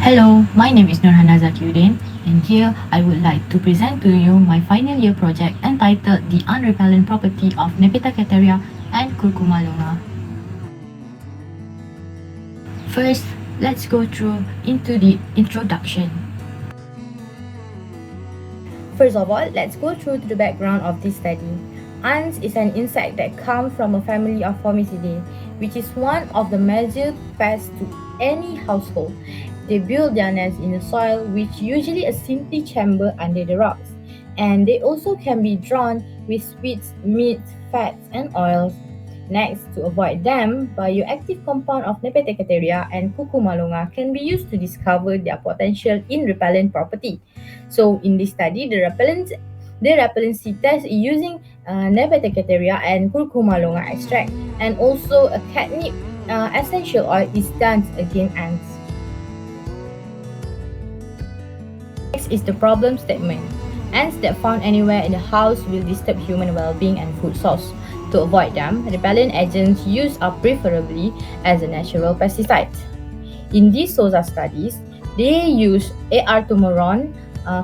Hello, my name is Norhana Zakiuddin, and here I would like to present to you my final year project entitled The Unrepellent Property of Nepeta cataria and Curcuma longa. First, let's go through into the introduction. First of all, let's go through to the background of this study. Ants is an insect that comes from a family of Formicidae, which is one of the major pests to any household. They build their nests in the soil, which usually a simply chamber under the rocks, and they also can be drawn with sweets, meats, fats, and oils. Next, to avoid them, bioactive compound of Nepeta and Curcuma longa can be used to discover their potential in repellent property. So, in this study, the repellency test using Nepeta and Curcuma longa extract, and also a catnip essential oil is done against ants. Next is the problem statement. Ants that found anywhere in the house will disturb human well-being and food source. To avoid them, repellent agents used are preferably as a natural pesticide. In these SOSA studies, they use AR-tumeron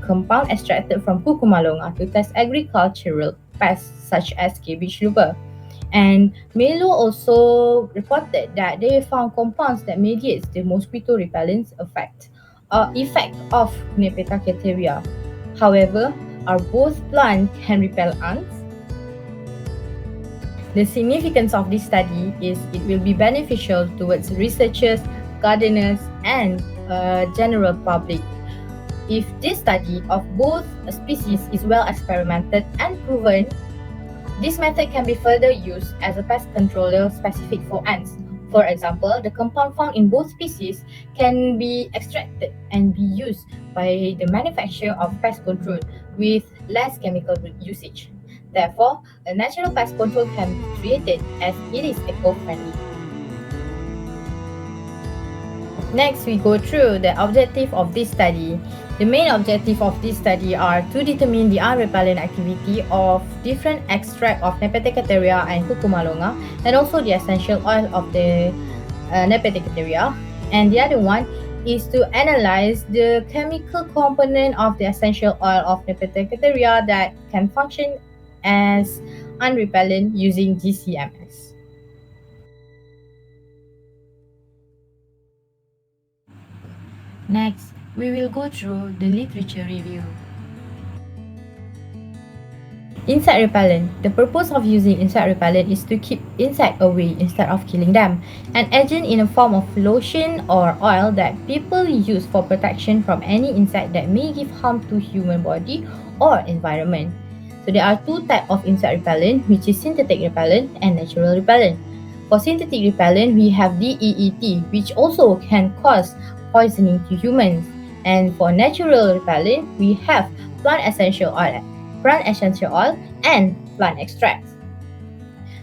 compound extracted from Curcuma longa to test agricultural pests such as cabbage looper. And Melo also reported that they found compounds that mediates the mosquito repellent effect of Nepeta cataria. However, are both plants can repel ants? The significance of this study is it will be beneficial towards researchers, gardeners, and general public. If this study of both species is well experimented and proven, this method can be further used as a pest controller specific for ants. For example, the compound found in both species can be extracted and be used by the manufacturer of pest control with less chemical usage. Therefore, a natural pest control can be created as it is eco-friendly. Next, we go through the objective of this study. The main objective of this study are to determine the unrepellent activity of different extract of Nepeta and Curcuma longa, and also the essential oil of the Nepeta. And the other one is to analyze the chemical component of the essential oil of Nepeta that can function as unrepellent using GCMS. Next, we will go through the literature review. Insect repellent. The purpose of using insect repellent is to keep insects away instead of killing them. An agent in a form of lotion or oil that people use for protection from any insect that may give harm to human body or environment. So there are two types of insect repellent, which is synthetic repellent and natural repellent. For synthetic repellent, we have DEET, which also can cause poisoning to humans. And for natural repellent, we have plant essential oil, and plant extracts.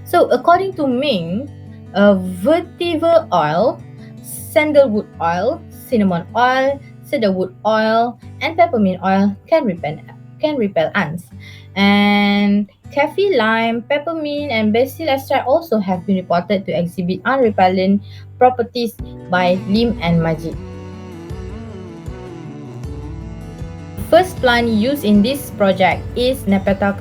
So according to Ming, vetiver oil, sandalwood oil, cinnamon oil, cedarwood oil, and peppermint oil can repel ants. And kaffir lime, peppermint, and basil extract also have been reported to exhibit unrepellent properties by Lim and Majid. First plant used in this project is Nepeta,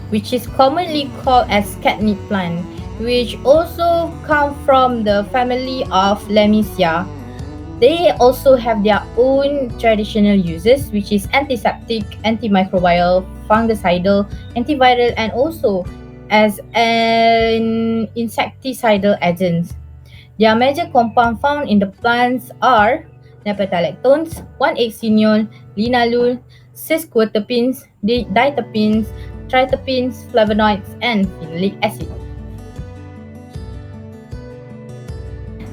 which is commonly called as catnip plant, which also come from the family of Lamiaceae. They also have their own traditional uses, which is antiseptic, antimicrobial, fungicidal, antiviral, and also as an insecticidal agents. Their major compounds found in the plants are nepetalactones, 1-hexenol, linalool, sesquiterpenes, diterpenes, triterpenes, flavonoids, and phenolic acid.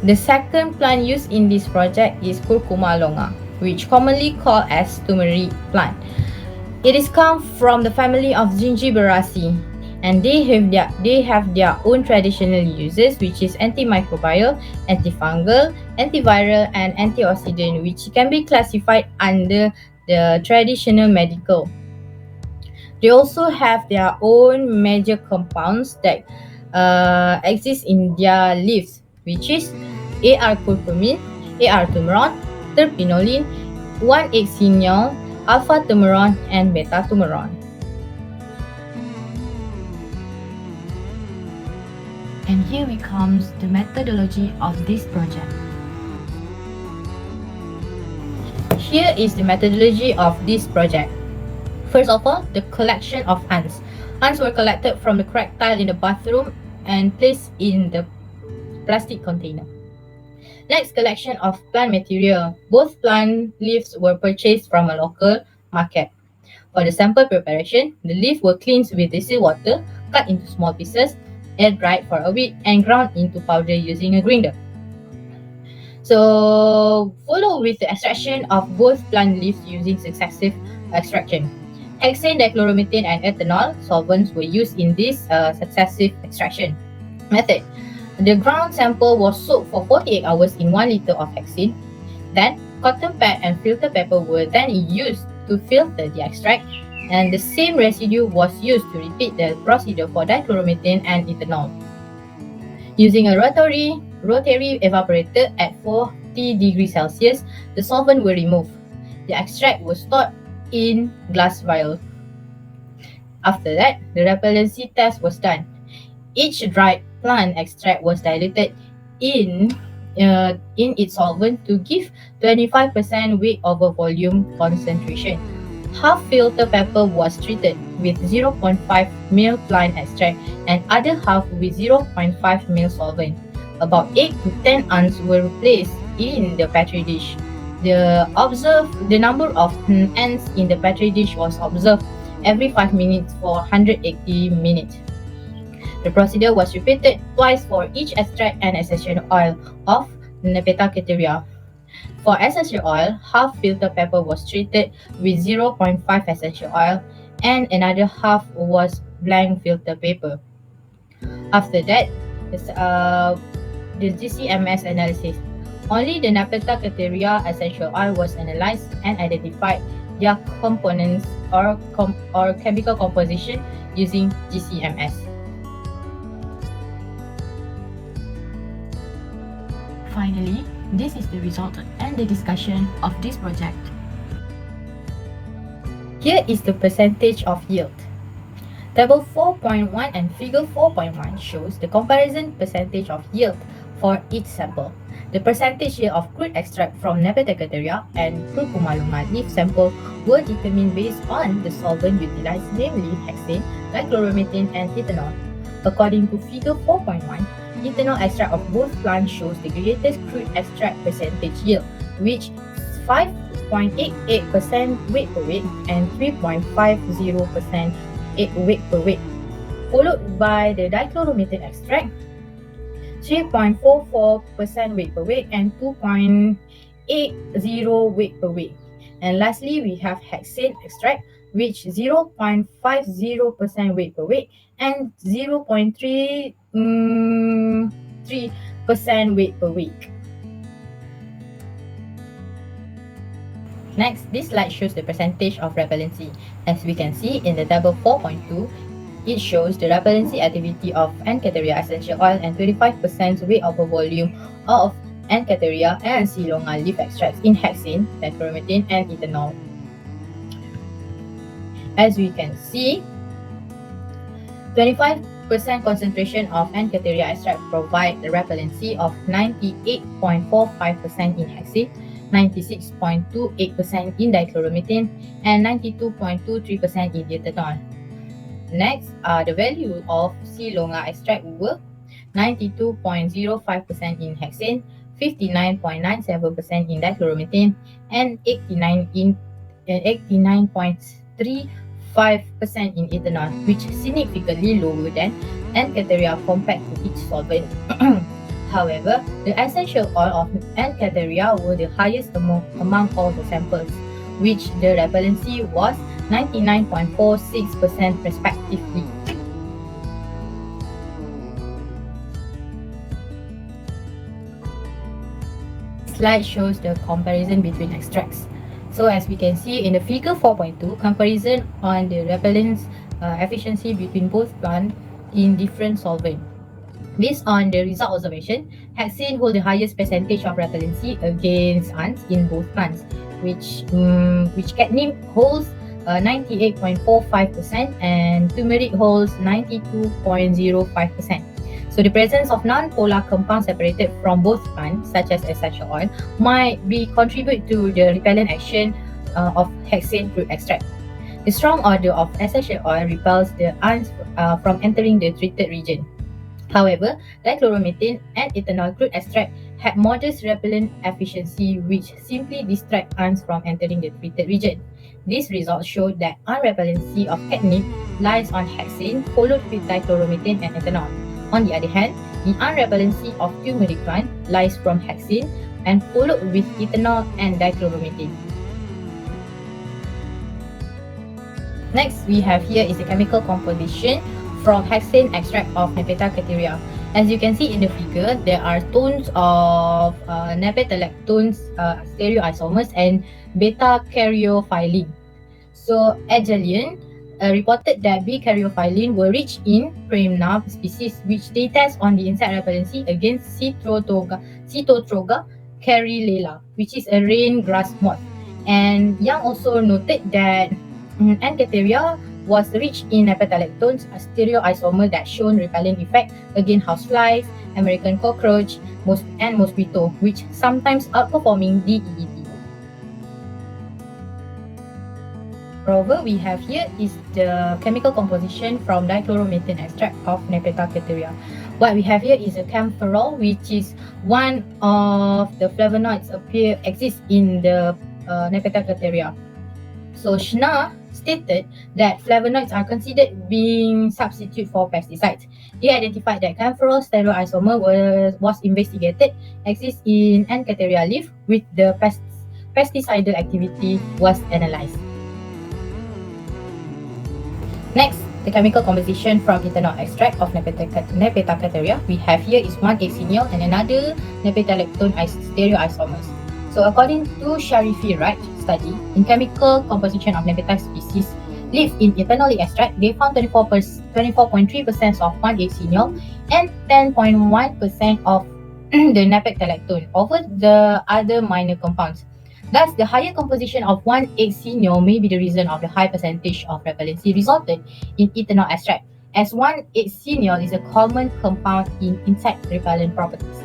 The second plant used in this project is Curcuma longa, which commonly called as turmeric plant. It is come from the family of Gingiberaceae, and they have their own traditional uses, which is antimicrobial, antifungal, antiviral, and antioxidant, which can be classified under the traditional medical. They also have their own major compounds that exist in their leaves, which is AR curcumin, AR tumeron, terpinolene, 1,8-cineol, alpha-thermeron, and beta-thermeron. And here we comes the methodology of this project. Here is the methodology of this project. First of all, the collection of ants. Ants were collected from the cracked tile in the bathroom and placed in the plastic container. Next, collection of plant material. Both plant leaves were purchased from a local market. For the sample preparation, the leaves were cleansed with distilled water, cut into small pieces, air dried for a week, and ground into powder using a grinder. So, follow with the extraction of both plant leaves using successive extraction. Hexane, dichloromethane, and ethanol solvents were used in this successive extraction method. The ground sample was soaked for 48 hours in 1 liter of hexane. Then, cotton pad and filter paper were then used to filter the extract, and the same residue was used to repeat the procedure for dichloromethane and ethanol. Using a rotary evaporator at 40 degrees Celsius, the solvent were removed. The extract was stored in glass vial. After that, the repellency test was done. Each dried plant extract was diluted in its solvent to give 25% weight over volume concentration. Half filter paper was treated with 0.5 ml plant extract and other half with 0.5 ml solvent. About 8 to 10 ants were placed in the petri dish. The number of ants in the petri dish was observed every 5 minutes for 180 minutes. The procedure was repeated twice for each extract and essential oil of Nepeta cataria. For essential oil, half filter paper was treated with 0.5 essential oil and another half was blank filter paper. After that, the GCMS analysis. Only the Nepeta cataria essential oil was analyzed and identified their components or chemical composition using GCMS. Finally, this is the result and the discussion of this project. Here is the percentage of yield. Table 4.1 and figure 4.1 shows the comparison percentage of yield for each sample. The percentage yield of crude extract from Nepeta cataria and Curcuma longa leaf sample were determined based on the solvent utilized, namely hexane, dichloromethane, and ethanol. According to figure 4.1, ethanol extract of both plants shows the greatest crude extract percentage yield, which 5.88% weight per weight and 3.50% weight per weight, followed by the dichloromethane extract, 3.44% weight per weight and 2.80 weight per weight. And lastly, we have hexane extract, which 0.50% weight per weight and 0.33% weight per week. Next, this slide shows the percentage of repellency. As we can see in the table 4.2, it shows the repellency activity of N-cataria essential oil and 25% weight over volume of N-cataria and C. longa leaf extracts in hexane, dichloromethane, and ethanol. As we can see, 25% concentration of N-cataria extract provide the repellency of 98.45% in hexane, 96.28% in dichloromethane, and 92.23% in ethanol. Next, the value of C. longa extract were 92.05% in hexane, 59.97% in dichloromethane, and 89.35% in ethanol, which is significantly lower than N-cataria compared to each solvent. However, the essential oil of N-cataria were the highest among all the samples, which the repellency was 99.46% respectively. Slide shows the comparison between extracts. So as we can see in the figure 4.2, comparison on the repellence efficiency between both plants in different solvent. Based on the result observation, hexane hold the highest percentage of repellency against ants in both plants, which catnip holds 98.45% and turmeric holds 92.05%. So the presence of non-polar compounds separated from both plants, such as essential oil, might be contribute to the repellent action of hexane fruit extract. The strong odor of essential oil repels the ants from entering the treated region. However, dichloromethane and ethanol crude extract have modest repellent efficiency, which simply distract ants from entering the treated region. These results show that unrepellency of catnip lies on hexane, followed with dichloromethane and ethanol. On the other hand, the unrepellency of turmeric plant lies from hexane and followed with ethanol and dichloromethane. Next, we have here is the chemical composition from hexane extract of Nepeta cataria. As you can see in the figure, there are tones of Nepeta lactones, stereoisomers, and beta caryophyllene. So, Agelian reported that B caryophyllene were rich in Premna species, which they test on the insect repellency against Citotroga carylela, which is a rain grass moth. And Young also noted that Ancateria was rich in beta-lactones, a stereoisomer that shown repellent effect against houseflies, American cockroach, and mosquito, which sometimes outperforming DEET. Moreover, we have here is the chemical composition from dichloromethane extract of Nepeta cataria. What we have here is a camphorol, which is one of the flavonoids exists in the Nepeta cataria. So Schna stated that flavonoids are considered being substitute for pesticides. He identified that camphorol stereoisomer was investigated exists in Ancateria leaf with the pesticidal activity was analyzed. Next, the chemical composition from ethanol extract of Nepeta cataria. We have here is one hexenyl and another Nepeta lactone stereoisomers. So according to Sharifi Wright study, in chemical composition of Nepeta species live in ethanolic extract, they found 24.3% of 1-hexenyl and 10.1% of the Nepeta lactone over the other minor compounds. Thus, the higher composition of 1-hexenyl may be the reason of the high percentage of repellency resulted in ethanol extract, as 1-hexenyl is a common compound in insect repellent properties.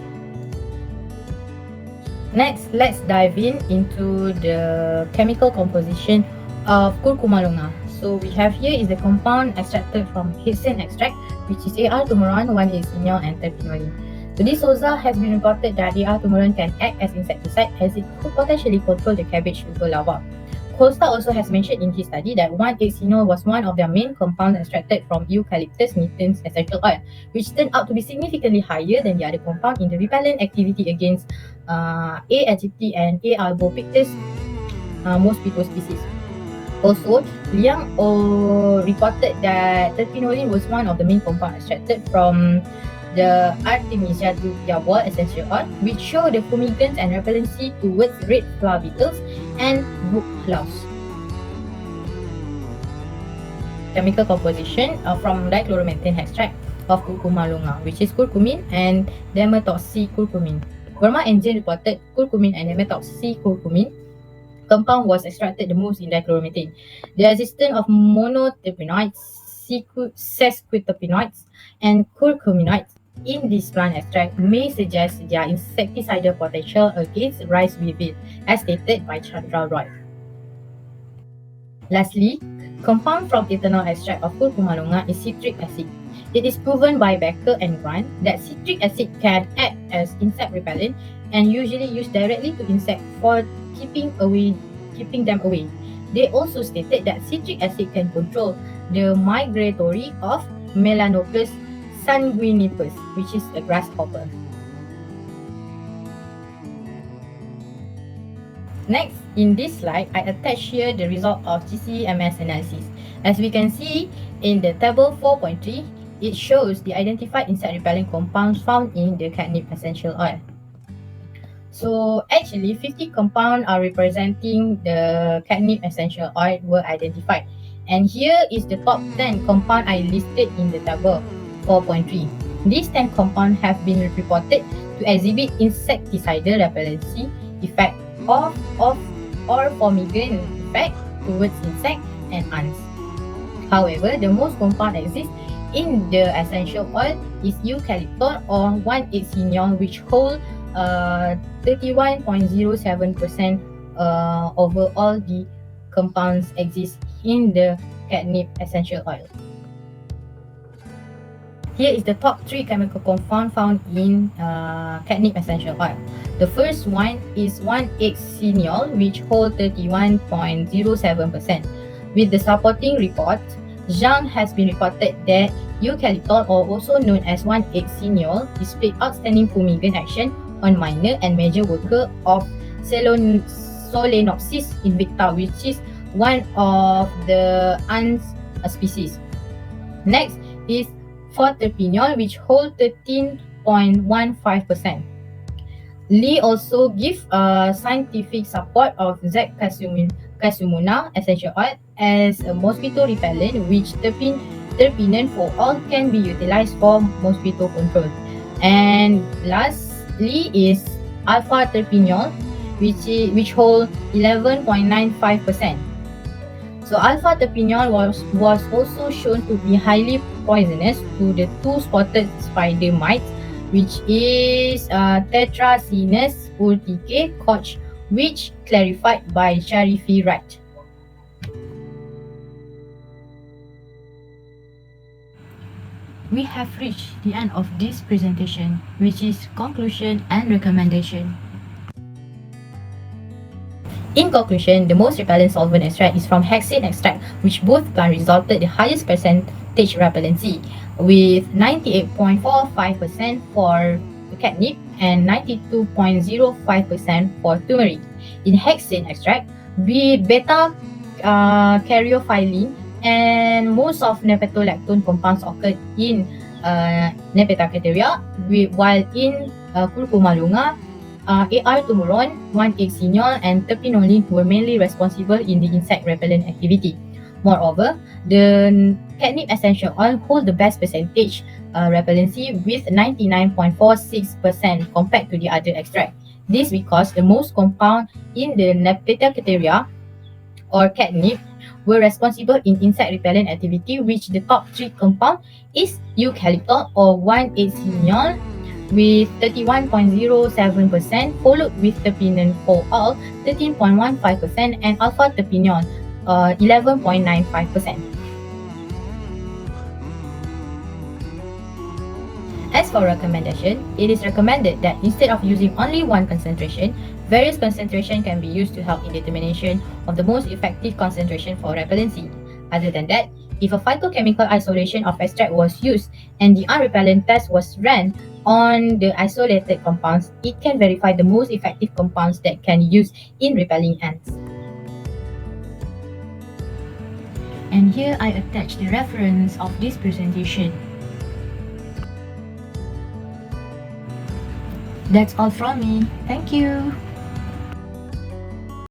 Next, let's dive into the chemical composition of Curcuma longa. So we have here is the compound extracted from hexane extract, which is Ar-tumeron, 1-hexenyl, and terpinolene. So this also has been reported that Ar-tumeron can act as insecticide as it could potentially control the cabbage tuber larva. Costa also has mentioned in his study that 1-hexenyl was one of their main compounds extracted from Eucalyptus nitens essential oil, which turned out to be significantly higher than the other compound in the repellent activity against A. aegypti and A. albopictus mosquito species. Also, Liang reported that terpinolene was one of the main compounds extracted from the Artemisia diabol essential oil, which show the fumigants and repellency towards red flower beetles and book louse. Chemical composition from dichloromethane extract of Curcuma longa, which is curcumin and demetoxycurcumin. Verma and Jane reported curcumin and demetoxycurcumin compound was extracted the most in dichloromethane. The existence of monoterpenoids, sesquiterpenoids, and curcuminoids in this plant extract may suggest their insecticidal potential against rice weevil, as stated by Chandra Roy. Lastly, compound from ethanol extract of Curcuma longa is citric acid. It is proven by Becker and Grant that citric acid can act as insect repellent and usually used directly to insects for keeping them away. They also stated that citric acid can control the migratory of Melanopus sanguinipus, which is a grasshopper. Next, in this slide, I attach here the result of GCMS analysis. As we can see in the table 4.3, it shows the identified insect repellent compounds found in the catnip essential oil. So actually, 50 compounds are representing the catnip essential oil were identified. And here is the top 10 compound I listed in the table 4.3. These 10 compounds have been reported to exhibit insecticidal repellency effect or fumigant effect towards insect and ants. However, the most compound exists in the essential oil is eucalyptol or 1,8-cineol, which hold 31.07% over all the compounds exist in the catnip essential oil. Here is the top 3 chemical compounds found in catnip essential oil. The first one is 1,8-cineol, which hold 31.07%. With the supporting report, Zhang has been reported that eucalyptol, or also known as 1,8-cineol, displayed outstanding fumigant action on minor and major worker of Solenopsis invicta, which is one of the ants species. Next is 4-terpineol, which hold 13.15%. Lee also give scientific support of Zakiuddin essential oil as a mosquito repellent, which terpenen for all can be utilized for mosquito control. And lastly is alpha terpineol, which hold 11.95%. So alpha terpineol was also shown to be highly poisonous to the 2-spotted spider mites, which is Tetracinus urticae Koch, which clarified by Sharifi Wright. We have reached the end of this presentation, which is conclusion and recommendation. In conclusion, the most repellent solvent extract is from hexane extract, which both plant resulted the highest percentage repellency, with 98.45% for catnip and 92.05% for turmeric. In hexane extract, beta caryophyllene and most of nepetolactone compounds occurred in Nepeta cataria, while in Curcuma longa, Ar-tumuron, 1,8-cineol, and terpinolene were mainly responsible in the insect repellent activity. Moreover, the catnip essential oil hold the best percentage repellency with 99.46% compared to the other extract. This because the most compound in the Nepeta cataria or catnip were responsible in insect repellent activity, which the top 3 compound is eucalyptol or 1,8-cineol with 31.07%, followed with terpenen for all 13.15% and alpha terpineol 11.95%. As for recommendation, it is recommended that instead of using only one concentration, various concentration can be used to help in determination of the most effective concentration for repellency. Other than that, if a phytochemical isolation of extract was used and the unrepellent test was ran on the isolated compounds, it can verify the most effective compounds that can use in repelling ants. And here I attach the reference of this presentation. That's all from me. Thank you.